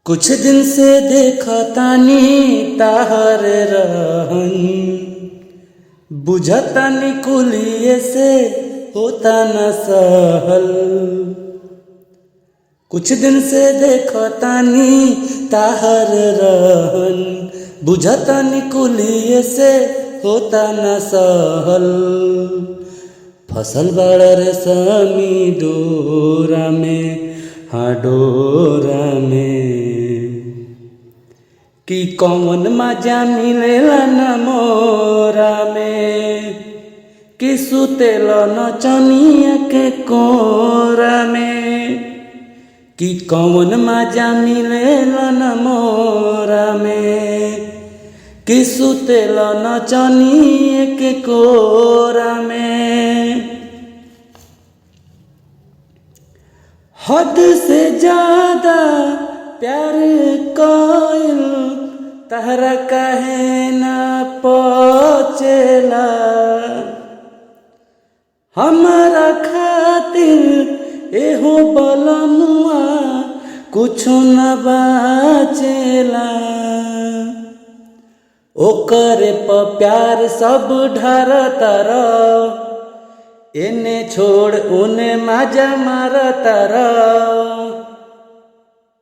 कुछ दिन से देखा तानी ताहर रहन, बुझतानी कुलिये से होता न सहल। कुछ दिन से देखा तानी ताहर रहन, बुझतानी कुलिये से होता न सहल। फसल बाड़ रेशमी डोरा में, हाँ डोरा में, कि कौन मजा मिलेला न मोरा में, कि सुतेल नचनिया के कोरा में, कि कौन मजा मिलेला न मोरा में, कि सुतेल नचनिया के कोरा में। हद से ज्यादा प्यार कोइल तहरा कहे न पचेला, हमारा खातिर एहो बलनुआ कुछ न बाचेला। ओकरे प प्यार सब ढारतर, एने छोड़ उने मजा मारतर।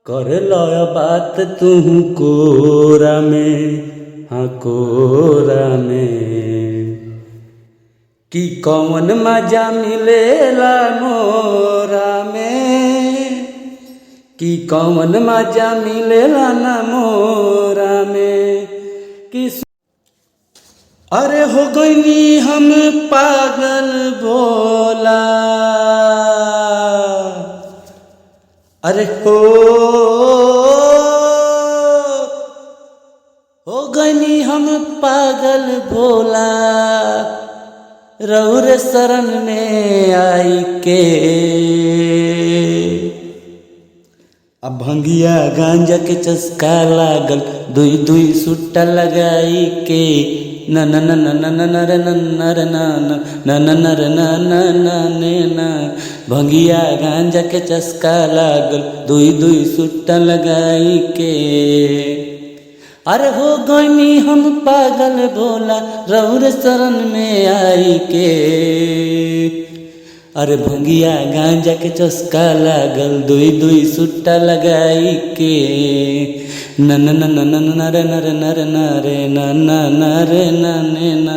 कर लय बात तू कोरा में, हाँ कोरा में, कि कौन मजा मिलेला मोरा में, कि कौन मजा मिलेला न मोरा में। कि अरे हो गईनी हम पागल भोला, अरे हो गईनी हम पागल भोला, रउर शरण में आई के। अब भंगिया गांजा के चस्का लागल, दुई दुई सुट्टा लगाई के। न न न न न न नर न नर न न न नर न न न न, भंगिया गांजा के चस्का लागल, दुई दुई सुट्टा लगाई के। अरे हो गईनी हम पागल भोला, रउर शरण में आई के। अरे भंगिया गांजा के चस्का लागल, दुई दुई सुट्टा लगाई के। न न न न न नर नर नर नरे न न नरे न ने न।